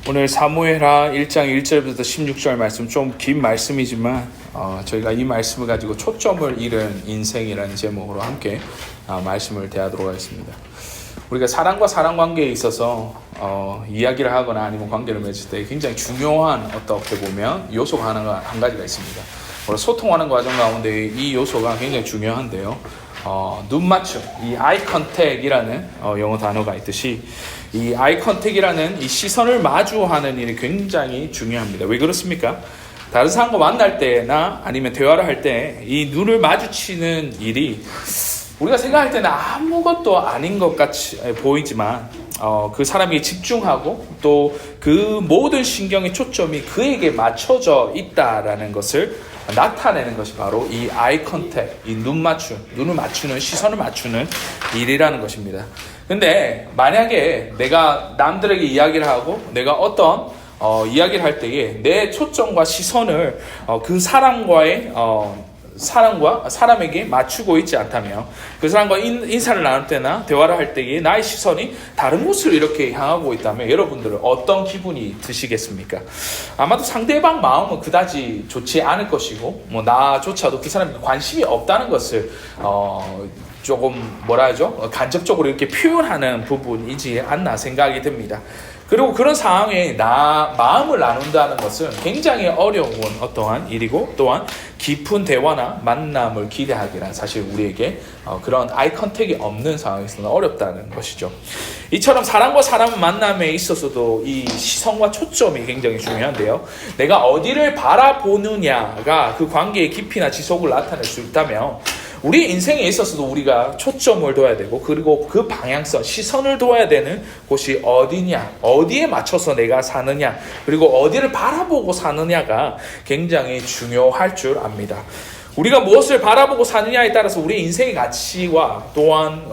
오늘 사무엘하 1장 1절부터 16절 말씀 좀 긴 말씀이지만 저희가 이 말씀을 가지고 초점을 잃은 인생이라는 제목으로 함께 말씀을 대하도록 하겠습니다. 우리가 사람과 사람 관계에 있어서 이야기를 하거나 아니면 관계를 맺을 때 굉장히 중요한 어떻게 보면 요소가 한 가지가 있습니다. 소통하는 과정 가운데 이 요소가 굉장히 중요한데요. 눈 맞춤, 이 아이 컨택이라는 영어 단어가 있듯이 이 아이 컨택이라는 이 시선을 마주하는 일이 굉장히 중요합니다. 왜 그렇습니까? 다른 사람과 만날 때나 아니면 대화를 할 때 이 눈을 마주치는 일이 우리가 생각할 때는 아무것도 아닌 것 같이 보이지만 그 사람이 집중하고 또 그 모든 신경의 초점이 그에게 맞춰져 있다라는 것을 나타내는 것이 바로 이 아이 컨택, 이 눈을 맞추는, 시선을 맞추는 일이라는 것입니다. 근데 만약에 내가 남들에게 이야기를 하고 내가 어떤 이야기를 할 때에 내 초점과 시선을 그 사람에게 맞추고 있지 않다면 그 사람과 인사를 나눌 때나 대화를 할 때에 나의 시선이 다른 곳으로 이렇게 향하고 있다면 여러분들은 어떤 기분이 드시겠습니까? 아마도 상대방 마음은 그다지 좋지 않을 것이고 나조차도 그 사람에게 관심이 없다는 것을 조금 간접적으로 이렇게 표현하는 부분이지 않나 생각이 듭니다. 그리고 그런 상황에 마음을 나눈다는 것은 굉장히 어려운 어떠한 일이고 또한 깊은 대화나 만남을 기대하기란 사실 우리에게 그런 아이 컨택이 없는 상황에서는 어렵다는 것이죠. 이처럼 사람과 사람 만남에 있어서도 이 시선과 초점이 굉장히 중요한데요. 내가 어디를 바라보느냐가 그 관계의 깊이나 지속을 나타낼 수 있다면 우리 인생에 있어서도 우리가 초점을 둬야 되고 그리고 그 방향성, 시선을 둬야 되는 곳이 어디냐, 어디에 맞춰서 내가 사느냐, 그리고 어디를 바라보고 사느냐가 굉장히 중요할 줄 압니다. 우리가 무엇을 바라보고 사느냐에 따라서 우리 인생의 가치와 또한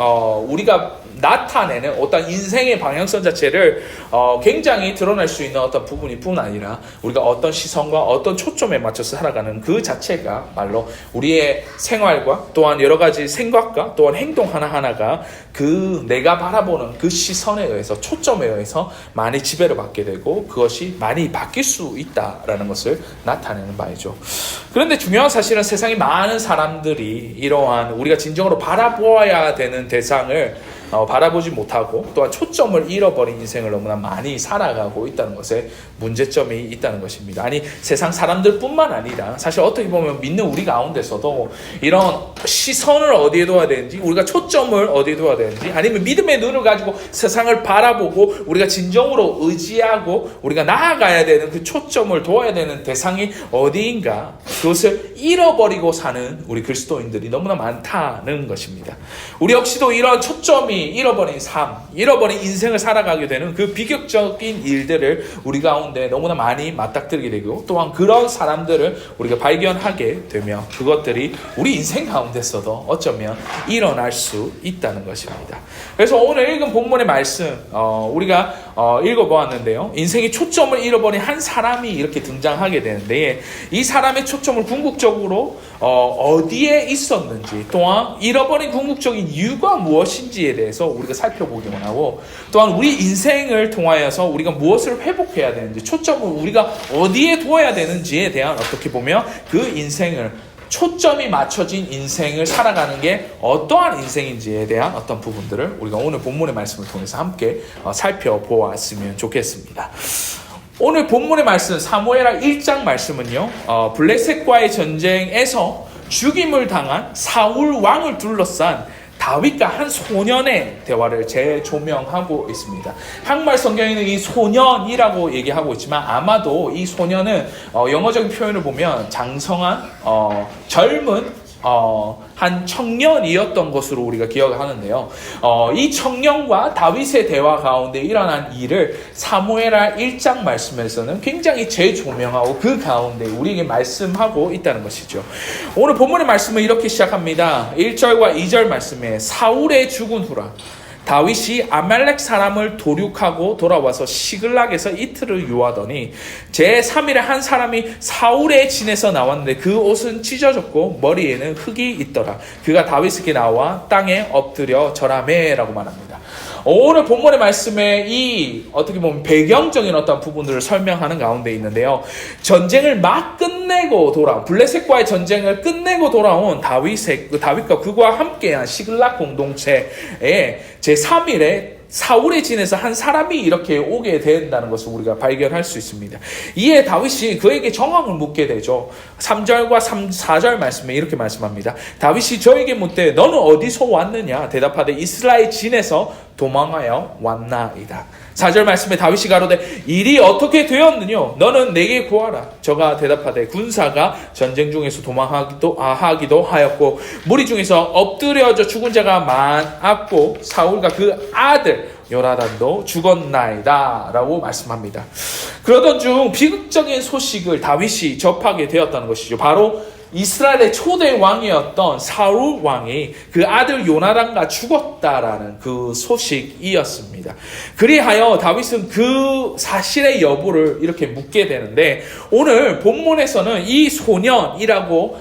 우리가 나타내는 어떤 인생의 방향성 자체를 굉장히 드러낼 수 있는 어떤 부분뿐 아니라 우리가 어떤 시선과 어떤 초점에 맞춰서 살아가는 그 자체가 말로 우리의 생활과 또한 여러 가지 생각과 또한 행동 하나하나가 그 내가 바라보는 그 시선에 의해서 초점에 의해서 많이 지배를 받게 되고 그것이 많이 바뀔 수 있다라는 것을 나타내는 바이죠. 그런데 중요한 사실은 세상에 많은 사람들이 이러한 우리가 진정으로 바라보아야 되는 대상을 바라보지 못하고 또한 초점을 잃어버린 인생을 너무나 많이 살아가고 있다는 것에 문제점이 있다는 것입니다. 아니 세상 사람들뿐만 아니라 사실 어떻게 보면 믿는 우리 가운데서도 이런 시선을 어디에 둬야 되는지 우리가 초점을 어디에 둬야 되는지 아니면 믿음의 눈을 가지고 세상을 바라보고 우리가 진정으로 의지하고 우리가 나아가야 되는 그 초점을 둬야 되는 대상이 어디인가 그것을 잃어버리고 사는 우리 그리스도인들이 너무나 많다는 것입니다. 우리 역시도 이런 초점이 잃어버린 삶, 잃어버린 인생을 살아가게 되는 그 비극적인 일들을 우리 가운데 너무나 많이 맞닥뜨리게 되고 또한 그런 사람들을 우리가 발견하게 되며 그것들이 우리 인생 가운데서도 어쩌면 일어날 수 있다는 것입니다. 그래서 오늘 읽은 본문의 말씀 우리가 읽어보았는데요. 인생의 초점을 잃어버린 한 사람이 이렇게 등장하게 되는데 이 사람의 초점을 궁극적으로 어디에 있었는지 또한 잃어버린 궁극적인 이유가 무엇인지에 대해서 우리가 살펴보기만 하고 또한 우리 인생을 통하여서 우리가 무엇을 회복해야 되는지 초점을 우리가 어디에 두어야 되는지에 대한 어떻게 보면 그 인생을 초점이 맞춰진 인생을 살아가는 게 어떠한 인생인지에 대한 어떤 부분들을 우리가 오늘 본문의 말씀을 통해서 함께 살펴보았으면 좋겠습니다. 오늘 본문의 말씀 사무엘하 1장 말씀은요. 블레셋과의 전쟁에서 죽임을 당한 사울 왕을 둘러싼 다윗과 한 소년의 대화를 재조명하고 있습니다. 한국말 성경에는 이 소년이라고 얘기하고 있지만 아마도 이 소년은 영어적인 표현을 보면 장성한 젊은 한 청년이었던 것으로 우리가 기억을 하는데요. 이 청년과 다윗의 대화 가운데 일어난 일을 사무엘하 1장 말씀에서는 굉장히 재조명하고 그 가운데 우리에게 말씀하고 있다는 것이죠. 오늘 본문의 말씀은 이렇게 시작합니다. 1절과 2절 말씀에 사울의 죽은 후라 다윗이 아말렉 사람을 도륙하고 돌아와서 시글락에서 이틀을 유하더니 제3일에 한 사람이 사울의 진에서 나왔는데 그 옷은 찢어졌고 머리에는 흙이 있더라. 그가 다윗에게 나와 땅에 엎드려 절하매 라고 말합니다. 오늘 본문의 말씀에 이 어떻게 보면 배경적인 어떤 부분들을 설명하는 가운데 있는데요. 전쟁을 막 끝내고 돌아온 블레셋과의 전쟁을 끝내고 돌아온 다윗과 그와 함께한 시글락 공동체의 제3일에 사울의 진에서 한 사람이 이렇게 오게 된다는 것을 우리가 발견할 수 있습니다. 이에 다윗이 그에게 정황을 묻게 되죠. 3절과 4절 말씀에 이렇게 말씀합니다. 다윗이 저에게 묻되 너는 어디서 왔느냐? 대답하되 이스라엘 진에서 도망하여 왔나이다. 4절 말씀에 다윗이 가로되 일이 어떻게 되었느냐? 너는 내게 구하라. 저가 대답하되 군사가 전쟁 중에서 도망하기도 하였고 무리 중에서 엎드려져 죽은 자가 많았고 사울과 그 아들 요나단도 죽었나이다 라고 말씀합니다. 그러던 중 비극적인 소식을 다윗이 접하게 되었다는 것이죠. 바로 이스라엘의 초대 왕이었던 사울 왕이 그 아들 요나단과 죽었다라는 그 소식이었습니다. 그리하여 다윗은 그 사실의 여부를 이렇게 묻게 되는데 오늘 본문에서는 이 소년이라고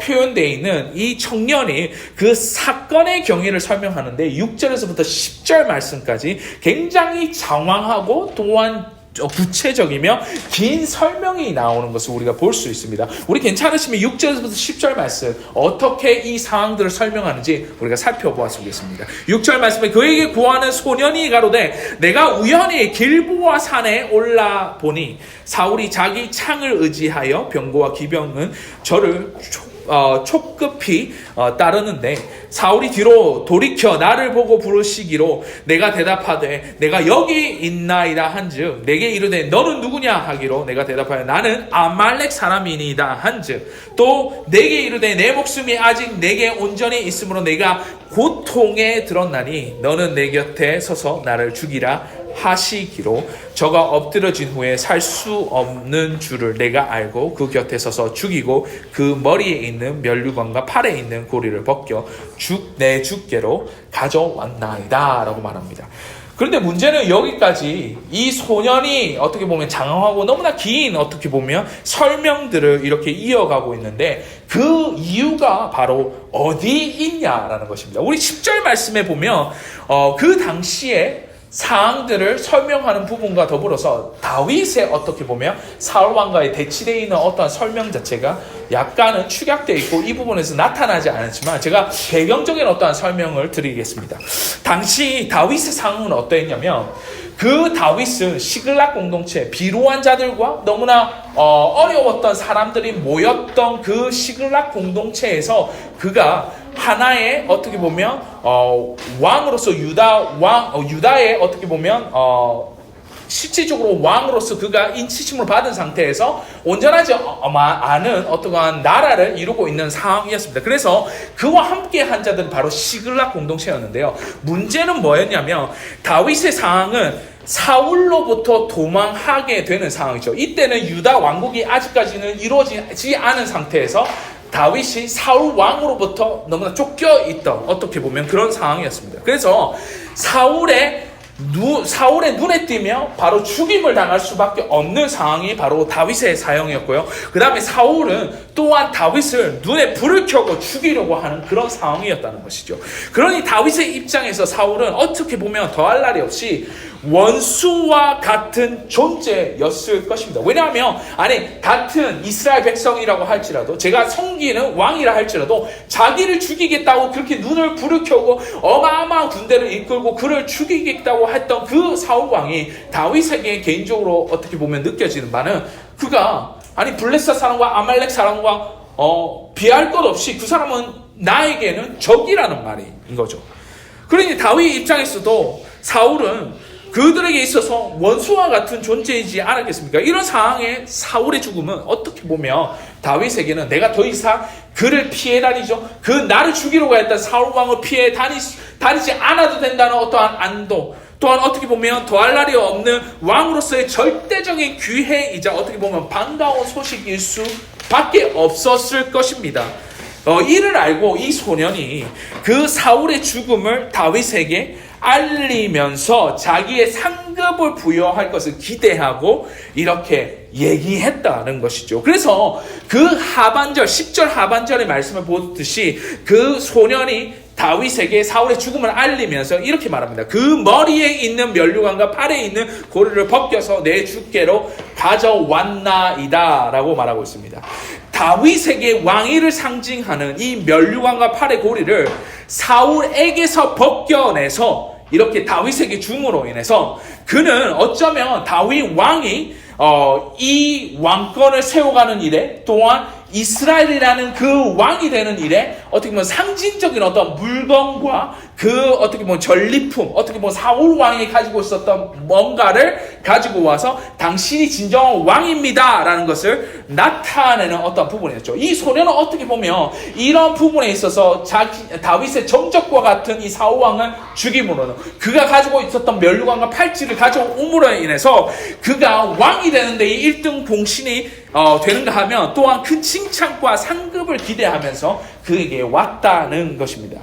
표현되어 있는 이 청년이 그 사건의 경위를 설명하는데 6절에서부터 10절 말씀까지 굉장히 장황하고 또한 구체적이며 긴 설명이 나오는 것을 우리가 볼 수 있습니다. 우리 괜찮으시면 6절에서부터 10절 말씀 어떻게 이 상황들을 설명하는지 우리가 살펴보았습니다. 6절 말씀에 그에게 구하는 소년이 가로되 내가 우연히 길보아 산에 올라 보니 사울이 자기 창을 의지하여 병거와 기병은 저를 촉급히 따르는데 사울이 뒤로 돌이켜 나를 보고 부르시기로 내가 대답하되 내가 여기 있나이다 한즉 내게 이르되 너는 누구냐 하기로 내가 대답하여 나는 아말렉 사람이니이다 한즉 또 내게 이르되 내 목숨이 아직 내게 온전히 있으므로 내가 고통에 들었나니 너는 내 곁에 서서 나를 죽이라 하시기로 저가 엎드러진 후에 살 수 없는 줄을 내가 알고 그 곁에 서서 죽이고 그 머리에 있는 면류관과 팔에 있는 고리를 벗겨 내 주께로 가져왔나이다 라고 말합니다. 그런데 문제는 여기까지 이 소년이 어떻게 보면 장황하고 너무나 긴 어떻게 보면 설명들을 이렇게 이어가고 있는데 그 이유가 바로 어디 있냐라는 것입니다. 우리 10절 말씀에 보면 그 당시에 사항들을 설명하는 부분과 더불어서 다윗의 어떻게 보면 사울 왕과의 대치되어 있는 어떠한 설명 자체가 약간은 축약되어 있고 이 부분에서 나타나지 않았지만 제가 배경적인 어떠한 설명을 드리겠습니다. 당시 다윗의 상황은 어떠했냐면 그 다윗은 시글락 공동체 비루한 자들과 너무나 어려웠던 사람들이 모였던 그 시글락 공동체에서 그가 하나의 어떻게 보면 왕으로서 유다의 어떻게 보면 실질적으로 왕으로서 그가 인치심을 받은 상태에서 온전하지 않은 어떠한 나라를 이루고 있는 상황이었습니다. 그래서 그와 함께 한 자들은 바로 시글락 공동체였는데요. 문제는 뭐였냐면 다윗의 상황은 사울로부터 도망하게 되는 상황이죠. 이때는 유다 왕국이 아직까지는 이루어지지 않은 상태에서 다윗이 사울 왕으로부터 너무나 쫓겨 있던 어떻게 보면 그런 상황이었습니다. 그래서 사울의 눈에 띄며 바로 죽임을 당할 수밖에 없는 상황이 바로 다윗의 사형이었고요. 그 다음에 사울은 또한 다윗을 눈에 불을 켜고 죽이려고 하는 그런 상황이었다는 것이죠. 그러니 다윗의 입장에서 사울은 어떻게 보면 더할 날이 없이 원수와 같은 존재였을 것입니다. 왜냐하면 같은 이스라엘 백성이라고 할지라도 제가 섬기는 왕이라 할지라도 자기를 죽이겠다고 그렇게 눈을 불을 켜고 어마어마한 군대를 이끌고 그를 죽이겠다고 했던 그 사울 왕이 다윗에게 개인적으로 어떻게 보면 느껴지는 바는 그가 블레셋 사람과 아말렉 사람과 비할 것 없이 그 사람은 나에게는 적이라는 말인 거죠. 그러니 다윗 입장에서도 사울은 그들에게 있어서 원수와 같은 존재이지 않았겠습니까? 이런 상황에 사울의 죽음은 어떻게 보면 다윗에게는 내가 더 이상 그를 피해 다니죠. 그 나를 죽이려고 했던 사울 왕을 피해 다니지 않아도 된다는 어떠한 안도, 또한 어떻게 보면 더할 날이 없는 왕으로서의 절대적인 귀해이자 어떻게 보면 반가운 소식일 수밖에 없었을 것입니다. 이를 알고 이 소년이 그 사울의 죽음을 다윗에게 알리면서 자기의 상급을 부여할 것을 기대하고 이렇게 얘기했다는 것이죠. 그래서 그 하반절 10절 하반절의 말씀을 보듯이 그 소년이 다윗에게 사울의 죽음을 알리면서 이렇게 말합니다. 그 머리에 있는 면류관과 팔에 있는 고리를 벗겨서 내 주께로 가져왔나이다 라고 말하고 있습니다. 다윗에게 왕위를 상징하는 이 면류관과 팔의 고리를 사울에게서 벗겨내서 이렇게 다윗에게 줌으로 인해서 그는 어쩌면 다윗 왕이 이 왕권을 세워가는 일에 또한 이스라엘이라는 그 왕이 되는 일에 어떻게 보면 상징적인 어떤 물건과 그 어떻게 보면 전리품, 어떻게 보면 사울 왕이 가지고 있었던 뭔가를 가지고 와서 당신이 진정한 왕입니다 라는 것을 나타내는 어떤 부분이었죠. 이 소년은 어떻게 보면 이런 부분에 있어서 다윗의 정적과 같은 이 사울 왕을 죽임으로는 그가 가지고 있었던 면류관과 팔찌를 가져옴으로 인해서 그가 왕이 되는데 이 1등 공신이 되는가 하면 또한 큰 칭찬과 상급을 기대하면서 그에게 왔다는 것입니다.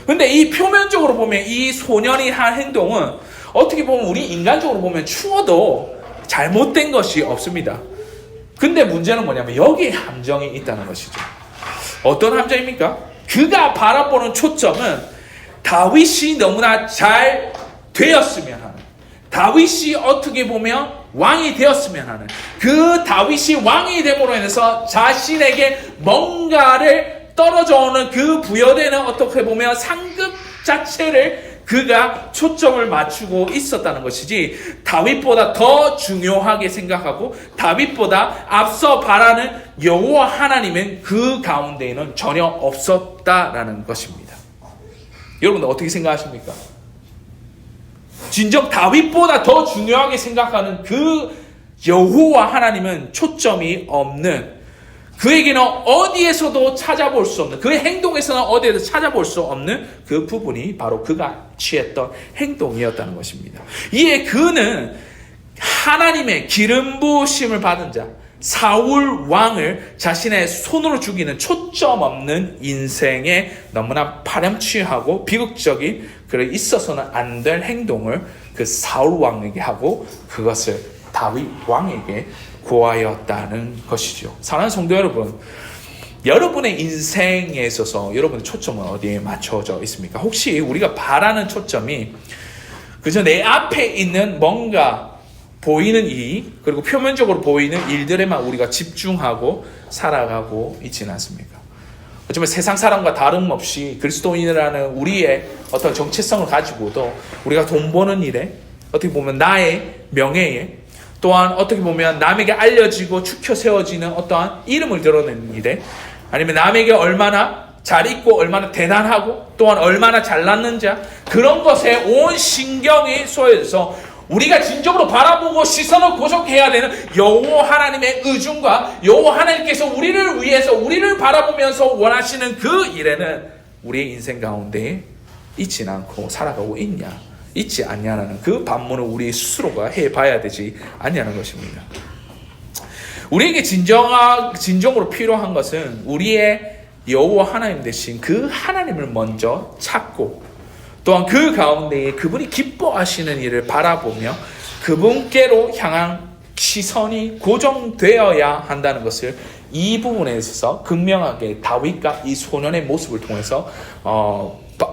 근데 이 표면적으로 보면 이 소년이 한 행동은 어떻게 보면 우리 인간적으로 보면 추워도 잘못된 것이 없습니다. 근데 문제는 뭐냐면 여기에 함정이 있다는 것이죠. 어떤 함정입니까? 그가 바라보는 초점은 다윗이 너무나 잘 되었으면 하는, 다윗이 어떻게 보면 왕이 되었으면 하는, 그 다윗이 왕이 됨으로 인해서 자신에게 뭔가를 떨어져 오는 그 부여되는 어떻게 보면 상급 자체를 그가 초점을 맞추고 있었다는 것이지 다윗보다 더 중요하게 생각하고 다윗보다 앞서 바라는 여호와 하나님은 그 가운데에는 전혀 없었다라는 것입니다. 여러분들 어떻게 생각하십니까? 진정 다윗보다 더 중요하게 생각하는 그 여호와 하나님은 초점이 없는, 그에게는 어디에서도 찾아볼 수 없는, 그의 행동에서는 어디에도 찾아볼 수 없는 그 부분이 바로 그가 취했던 행동이었다는 것입니다. 이에 그는 하나님의 기름 부으심을 받은 자 사울 왕을 자신의 손으로 죽이는 초점 없는 인생에 너무나 파렴치하고 비극적인, 그래 있어서는 안 될 행동을 그 사울 왕에게 하고 그것을 다윗 왕에게 고하였다는 것이죠. 사랑하는 성도 여러분, 여러분의 인생에 있어서 여러분의 초점은 어디에 맞춰져 있습니까? 혹시 우리가 바라는 초점이 그저 내 앞에 있는 뭔가 보이는 일, 그리고 표면적으로 보이는 일들에만 우리가 집중하고 살아가고 있지는 않습니까? 어쩌면 세상 사람과 다름없이 그리스도인이라는 우리의 어떤 정체성을 가지고도 우리가 돈 버는 일에, 어떻게 보면 나의 명예에, 또한 어떻게 보면 남에게 알려지고 축혀 세워지는 어떠한 이름을 드러내는 일에, 아니면 남에게 얼마나 잘 있고 얼마나 대단하고 또한 얼마나 잘났는지 그런 것에 온 신경이 쏘여져서 우리가 진정으로 바라보고 시선을 고정해야 되는 여호와 하나님의 의중과 여호와 하나님께서 우리를 위해서 우리를 바라보면서 원하시는 그 일에는 우리의 인생 가운데 있지 않고 살아가고 있지 않냐는 그 반문을 우리 스스로가 해봐야 되지 않냐는 것입니다. 우리에게 진정으로 필요한 것은 우리의 여호와 하나님 되신 그 하나님을 먼저 찾고 또한 그 가운데에 그분이 기뻐하시는 일을 바라보며 그분께로 향한 시선이 고정되어야 한다는 것을 이 부분에 있어서 극명하게 다윗과 이 소년의 모습을 통해서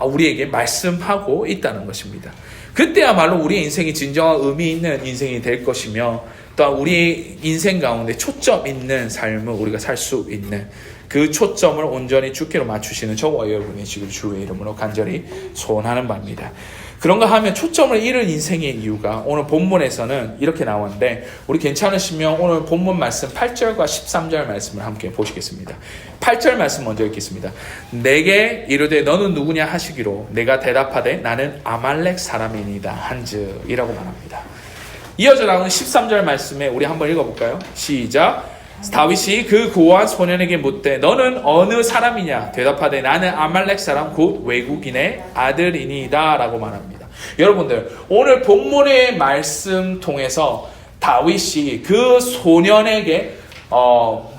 우리에게 말씀하고 있다는 것입니다. 그때야말로 우리의 인생이 진정한 의미 있는 인생이 될 것이며 또한 우리 인생 가운데 초점 있는 삶을 우리가 살 수 있는 그 초점을 온전히 주께로 맞추시는 저와 여러분의 지금 주의 이름으로 간절히 소원하는 바입니다. 그런가 하면 초점을 잃은 인생의 이유가 오늘 본문에서는 이렇게 나오는데, 우리 괜찮으시면 오늘 본문 말씀 8절과 13절 말씀을 함께 보시겠습니다. 8절 말씀 먼저 읽겠습니다. 내게 이르되 너는 누구냐 하시기로 내가 대답하되 나는 아말렉 사람이니이다 한즉 이라고 말합니다. 이어져 나오는 13절 말씀에 우리 한번 읽어볼까요? 시작. 다윗이 그 고아한 소년에게 묻되 너는 어느 사람이냐? 대답하되 나는 아말렉 사람 곧 외국인의 아들이니이다 라고 말합니다. 여러분들, 오늘 본문의 말씀 통해서 다윗이 그 소년에게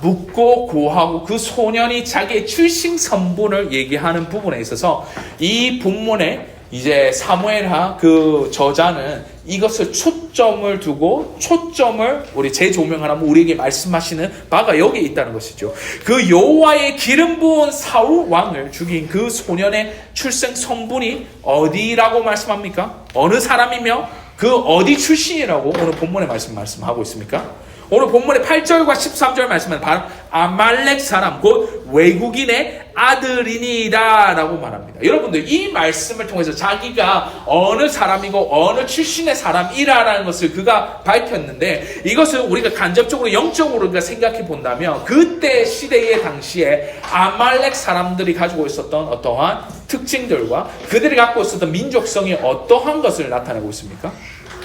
묻고 고하고 그 소년이 자기의 출신 선분을 얘기하는 부분에 있어서 이 본문에 이제 사무엘하 그 저자는 이것을 초점을 두고 초점을 우리 재조명하라면 우리에게 말씀하시는 바가 여기에 있다는 것이죠. 그 여호와의 기름 부은 사울 왕을 죽인 그 소년의 출생 성분이 어디라고 말씀합니까? 어느 사람이며 그 어디 출신이라고 오늘 본문의 말씀하고 있습니까? 오늘 본문의 8절과 13절 말씀은 바로 아말렉 사람 곧 외국인의 아들이니이다 라고 말합니다. 여러분들 이 말씀을 통해서 자기가 어느 사람이고 어느 출신의 사람이라는 것을 그가 밝혔는데, 이것을 우리가 간접적으로 영적으로 우리가 생각해 본다면 그때 시대의 당시에 아말렉 사람들이 가지고 있었던 어떠한 특징들과 그들이 갖고 있었던 민족성이 어떠한 것을 나타내고 있습니까?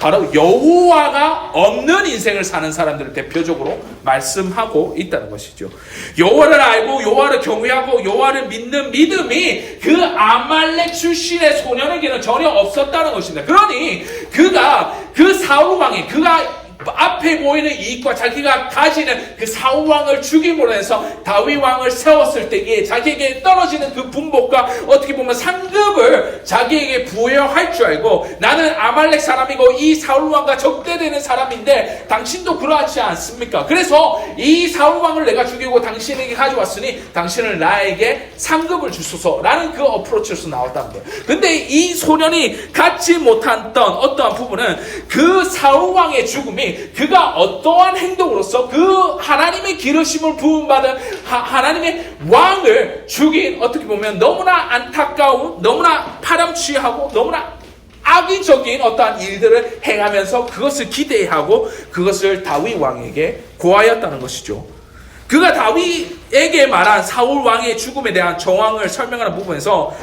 바로 여호와가 없는 인생을 사는 사람들을 대표적으로 말씀하고 있다는 것이죠. 여호와를 알고 여호와를 경외하고 여호와를 믿는 믿음이 그 아말렉 출신의 소년에게는 전혀 없었다는 것입니다. 그러니 그가 그 사울 왕이 그가 앞에 보이는 이익과 자기가 가지는 그 사울 왕을 죽임으로 해서 다윗 왕을 세웠을 때에 자기에게 떨어지는 그 분복과 어떻게 보면 상급을 자기에게 부여할 줄 알고, 나는 아말렉 사람이고 이 사울 왕과 적대되는 사람인데 당신도 그러하지 않습니까? 그래서 이 사울 왕을 내가 죽이고 당신에게 가져왔으니 당신은 나에게 상급을 주소서라는 그 어프로치로서 나왔다는 거예요. 근데 이 소년이 갖지 못했던 어떠한 부분은 그 사울 왕의 죽음이 그가 어떠한 행동으로서 그 하나님의 기르심을 부음받은 하나님의 왕을 죽인, 어떻게 보면 너무나 안타까운, 너무나 파렴치하고 너무나 악의적인 어떠한 일들을 행하면서 그것을 기대하고 그것을 다윗 왕에게 고하였다는 것이죠. 그가 다윗에게 말한 사울 왕의 죽음에 대한 정황을 설명하는 부분에서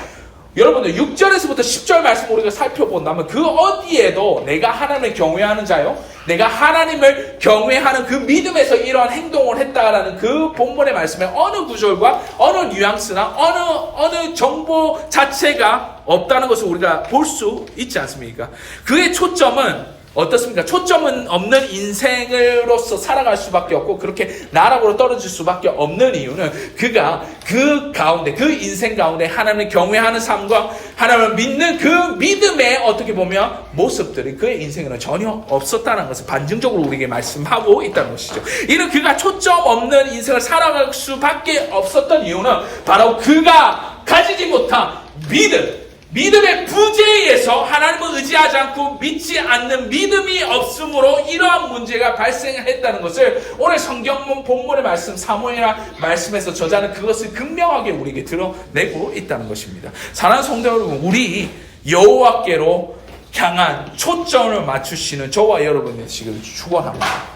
여러분들 6절에서부터 10절 말씀 우리가 살펴본다면 그 어디에도 내가 하나님을 경외하는 자요, 내가 하나님을 경외하는 그 믿음에서 이러한 행동을 했다라는 그 본문의 말씀에 어느 구절과 어느 뉘앙스나 어느 정보 자체가 없다는 것을 우리가 볼 수 있지 않습니까? 그의 초점은 어떻습니까? 초점은 없는 인생으로서 살아갈 수밖에 없고 그렇게 나락으로 떨어질 수밖에 없는 이유는 그가 그 가운데, 그 인생 가운데 하나님을 경외하는 삶과 하나님을 믿는 그 믿음의 어떻게 보면 모습들이 그의 인생에는 전혀 없었다는 것을 반증적으로 우리에게 말씀하고 있다는 것이죠. 이는 그가 초점 없는 인생을 살아갈 수밖에 없었던 이유는 바로 그가 가지지 못한 믿음의 부재에 의해서 하나님을 의지하지 않고 믿지 않는 믿음이 없으므로 이러한 문제가 발생했다는 것을 오늘 성경 본문의 말씀 사무엘하 말씀에서 저자는 그것을 극명하게 우리에게 드러내고 있다는 것입니다. 사랑하는 성도 여러분, 우리 여호와께로 향한 초점을 맞추시는 저와 여러분이 되시기를 축원합니다.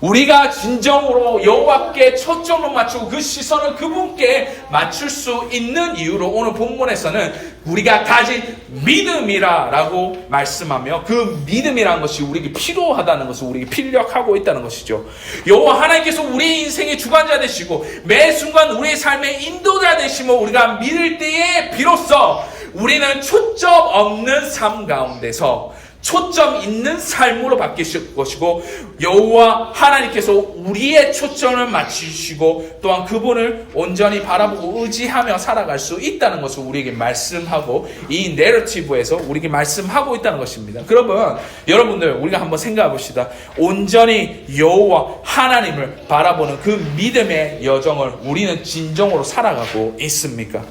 우리가 진정으로 여호와께 초점을 맞추고 그 시선을 그분께 맞출 수 있는 이유로 오늘 본문에서는 우리가 가진 믿음이라고 말씀하며 그 믿음이라는 것이 우리에게 필요하다는 것을 우리에게 필력하고 있다는 것이죠. 여호와 하나님께서 우리의 인생의 주관자 되시고 매 순간 우리의 삶의 인도자 되시며 우리가 믿을 때에 비로소 우리는 초점 없는 삶 가운데서 초점 있는 삶으로 바뀌실 것이고, 여호와 하나님께서 우리의 초점을 맞추시고 또한 그분을 온전히 바라보고 의지하며 살아갈 수 있다는 것을 우리에게 말씀하고 이 내러티브에서 우리에게 말씀하고 있다는 것입니다. 그러면 여러분들 우리가 한번 생각해 봅시다. 온전히 여호와 하나님을 바라보는 그 믿음의 여정을 우리는 진정으로 살아가고 있습니까?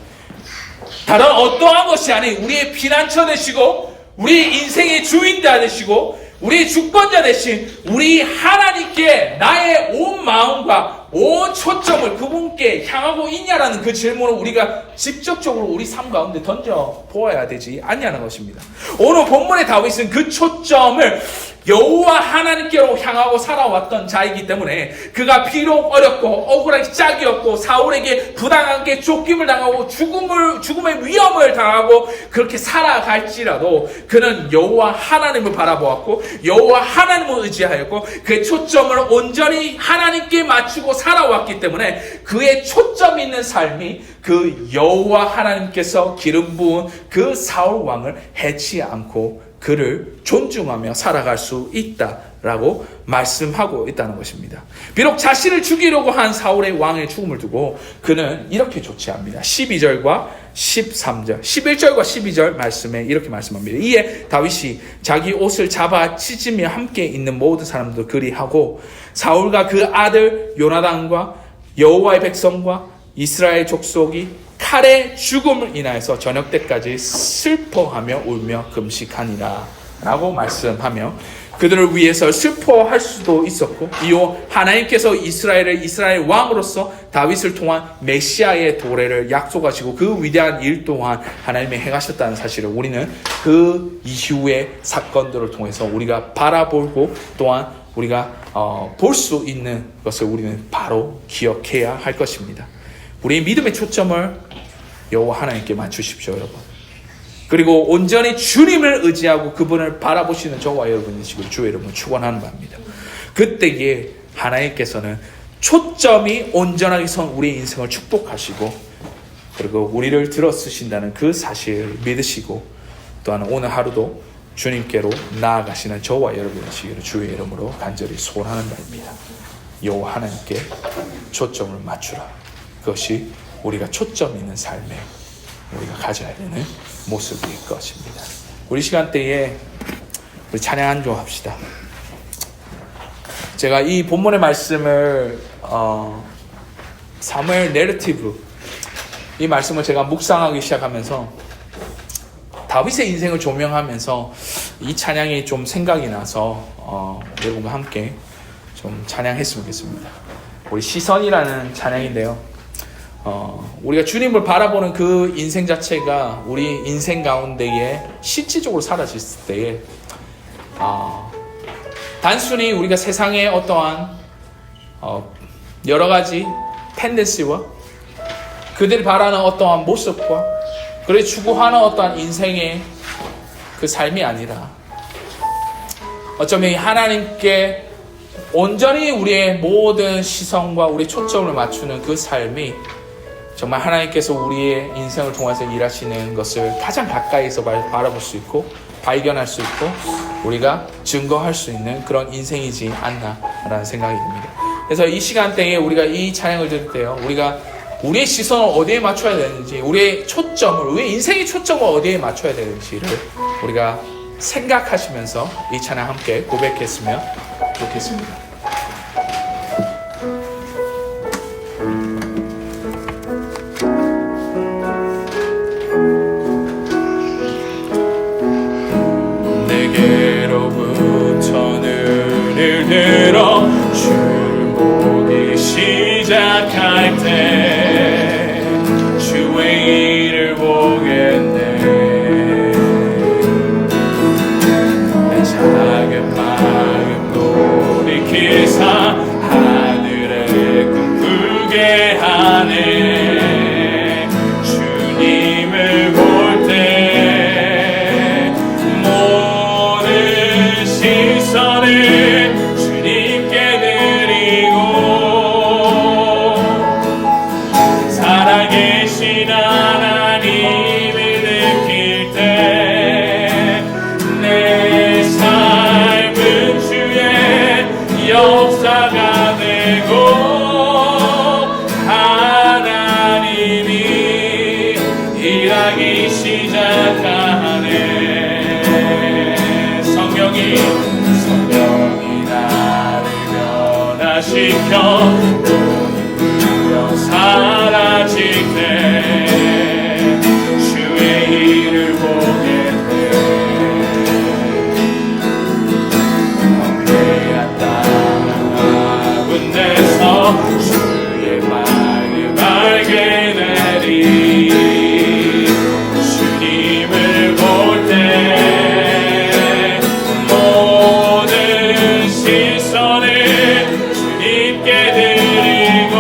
다른 어떠한 것이 아닌 우리의 피난처 되시고 우리 인생의 주인자 되시고 우리 주권자 되신 우리 하나님께 나의 온 마음과 온 초점을 그분께 향하고 있냐라는 그 질문을 우리가 직접적으로 우리 삶 가운데 던져 보아야 되지 않냐는 것입니다. 오늘 본문의 다윗은 그 초점을 여호와 하나님께로 향하고 살아왔던 자이기 때문에 그가 비록 어렵고 억울하게 짝이었고 사울에게 부당하게 쫓김을 당하고 죽음의 위험을 당하고 그렇게 살아갈지라도 그는 여호와 하나님을 바라보았고 여호와 하나님을 의지하였고 그의 초점을 온전히 하나님께 맞추고 살아왔기 때문에 그의 초점 있는 삶이 그 여호와 하나님께서 기름 부은 그 사울 왕을 해치 않고 그를 존중하며 살아갈 수 있다라고 말씀하고 있다는 것입니다. 비록 자신을 죽이려고 한 사울의 왕의 죽음을 두고 그는 이렇게 조치합니다. 12절과 13절, 11절과 12절 말씀에 이렇게 말씀합니다. 이에 다윗이 자기 옷을 잡아 찢으며 함께 있는 모든 사람도 그리하고 사울과 그 아들 요나단과 여호와의 백성과 이스라엘 족속이 칼의 죽음을 인하여서 저녁 때까지 슬퍼하며 울며 금식하니라 라고 말씀하며, 그들을 위해서 슬퍼할 수도 있었고, 이후 하나님께서 이스라엘 왕으로서 다윗을 통한 메시아의 도래를 약속하시고 그 위대한 일 또한 하나님이 행하셨다는 사실을 우리는 그 이후의 사건들을 통해서 우리가 바라보고 또한 우리가 볼 수 있는 것을 우리는 바로 기억해야 할 것입니다. 우리의 믿음의 초점을 여호와 하나님께 맞추십시오, 여러분. 그리고 온전히 주님을 의지하고 그분을 바라보시는 저와 여러분이 되시길 주의 이름으로 축원하는 바입니다. 그때에 하나님께서는 초점이 온전하게 선 우리의 인생을 축복하시고, 그리고 우리를 들어 쓰신다는 그 사실을 믿으시고, 또한 오늘 하루도 주님께로 나아가시는 저와 여러분이 되시기를 주의 이름으로 간절히 소원하는 바입니다. 여호와 하나님께 초점을 맞추라. 그것이 우리가 초점 있는 삶에 우리가 가져야 되는 모습일 것입니다. 우리 시간대에 우리 찬양 한 종 합시다. 제가 이 본문의 말씀을 사무엘 내러티브, 이 말씀을 제가 묵상하기 시작하면서 다윗의 인생을 조명하면서 이 찬양이 좀 생각이 나서 여러분과 함께 좀 찬양했으면 좋겠습니다. 우리 시선이라는 찬양인데요. 우리가 주님을 바라보는 그 인생 자체가 우리 인생 가운데에 실질적으로 사라졌을 때에 단순히 우리가 세상의 어떠한 여러 가지 텐den시와 그들이 바라는 어떠한 모습과 그를 추구하는 어떠한 인생의 그 삶이 아니라 어쩌면 하나님께 온전히 우리의 모든 시선과 우리의 초점을 맞추는 그 삶이 정말 하나님께서 우리의 인생을 통해서 일하시는 것을 가장 가까이서 바라볼 수 있고 발견할 수 있고 우리가 증거할 수 있는 그런 인생이지 않나라는 생각이 듭니다. 그래서 이 시간대에 우리가 이 찬양을 들을 때요, 우리가 우리의 시선을 어디에 맞춰야 되는지, 우리의 인생의 초점을 어디에 맞춰야 되는지를 우리가 생각하시면서 이 찬양 함께 고백했으면 좋겠습니다. 들어 주를 보기 시작할 때 주의 일을 보겠네. 내 작은 마음 돌이키사 하늘에 꿈꾸게 하네. 주님을 볼 때 모든 시선을 역사가 되고 하나님이 일하기 시작하네. 성령이 나를 변화시켜 모든 사라질 때 주의 일을 보겠네. 주의 마음 알게 되리. 주님을 볼 때 모든 시선을 주님께 드리고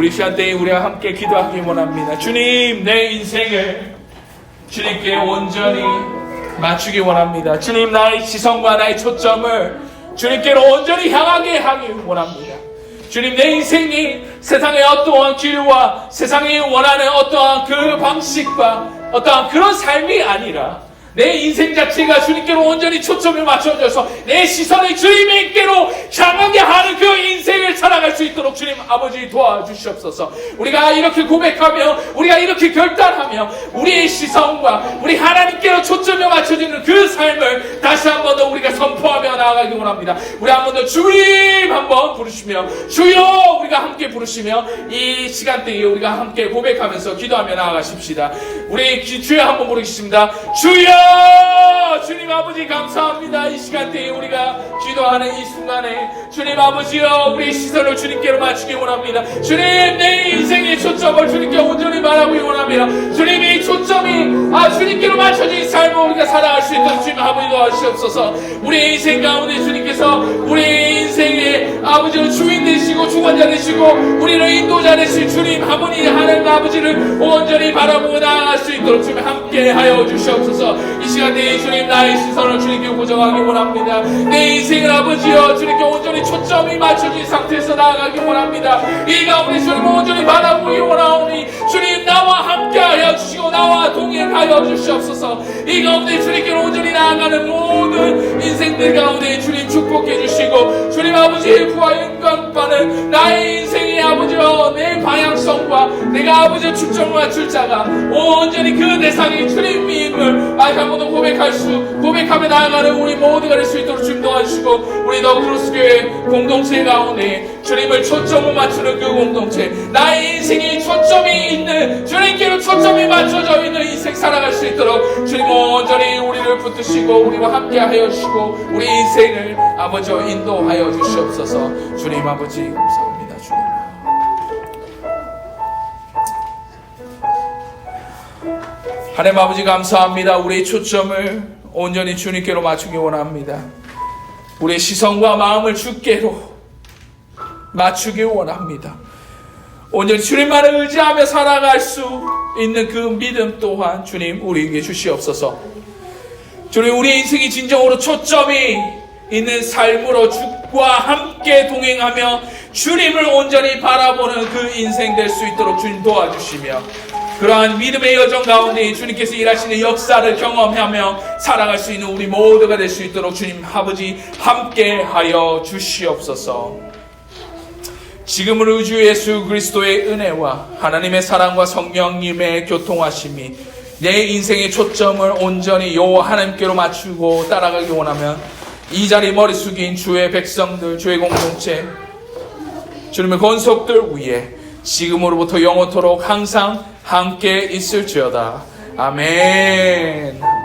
우리 시간 때에 우리가 함께 기도하기 원합니다. 주님, 내 인생을 주님께 온전히 맞추기 원합니다. 주님, 나의 시선과 나의 초점을 주님께로 온전히 향하게 하기 원합니다. 주님, 내 인생이 세상의 어떠한 기류와 세상이 원하는 어떠한 그 방식과 어떠한 그런 삶이 아니라 내 인생 자체가 주님께로 온전히 초점을 맞춰줘서 내 시선을 주님께로 향하게 하는 그 인생을 살아갈 수 있도록 주님 아버지 도와주시옵소서. 우리가 이렇게 고백하며 우리가 이렇게 결단하며 우리의 시선과 우리 하나님께로 초점을 맞춰지는 그 삶을 다시 한 번 더 우리가 선포하며 나아가기 원합니다. 우리 한 번 더 주님 한번 부르시며 주여 우리가 함께 부르시며 이 시간대에 우리가 함께 고백하면서 기도하며 나아가십시다. 우리 주여 한번 부르겠습니다. 주여, 주님 아버지 감사합니다. 이 시간대에 우리가 기도하는 이 순간에 주님 아버지여 우리 시선을 주님께로 맞추기 원합니다. 주님, 내 인생의 초점을 주님께 온전히 말하기 원합니다. 주님의 초점이 주님께로 맞춰진 삶을 우리가 살아갈 수 있도록 주님 아버지 도와주시옵소서. 우리의 인생 가운데 주님께서 우리의 인생의 아버지를 주인 되시고 주관자 되시고 우리를 인도자 되신 주님 아버지 하나님 아버지를 온전히 바라보고 나아갈 수 있도록 주님 함께 하여 주시옵소서. 이 시간에 주님 나의 시선을 주님께 고정하기 원합니다. 내 인생을 아버지여 주님께 온전히 초점이 맞춰진 상태에서 나아가기 원합니다. 이 가운데 주님을 온전히 바라보기 원하오니 주님 나와 함께하여 주시고 나와 동행하여 주시옵소서. 이 가운데 주님께로 온전히 나아가는 모든 인생들 가운데 주님 축복해 주시고 주님 아버지의 부와 영광받는 나의 인생의 아버지여 내 방향성과 내가 아버지의 초점을 맞출 자가 온전히 그 대상이 주님임을 다시 한 번 더 고백하며 나아가는 우리 모두가 될 수 있도록 주님 도와주시고 우리 더 크로스교회 공동체 가운데 주님을 초점을 맞추는 그 공동체 나의 인생이 초점이 있는 주님께로 초점이 맞춰져 있는 인생 살아갈 수 있도록 주님 온전히 우리를 붙드시고 우리와 함께 하여 주시고 우리 인생을 아버지와 인도하여 주시옵소서. 주님 아버지 감사합니다. 주님 하나님 아버지 감사합니다. 우리의 초점을 온전히 주님께로 맞추기 원합니다. 우리의 시선과 마음을 주께로 맞추기 원합니다. 온전히 주님만을 의지하며 살아갈 수 있는 그 믿음 또한 주님 우리에게 주시옵소서. 주님, 우리 인생이 진정으로 초점이 있는 삶으로 주과 함께 동행하며 주님을 온전히 바라보는 그 인생 될 수 있도록 주님 도와주시며 그러한 믿음의 여정 가운데 주님께서 일하시는 역사를 경험하며 살아갈 수 있는 우리 모두가 될 수 있도록 주님 아버지 함께 하여 주시옵소서. 지금은 우리 주 예수 그리스도의 은혜와 하나님의 사랑과 성령님의 교통하심이 내 인생의 초점을 온전히 여호와 하나님께로 맞추고 따라가기 원하면 이 자리 머리 숙인 주의 백성들, 주의 공동체, 주님의 권속들 위에 지금으로부터 영원토록 항상 함께 있을지어다. 아멘.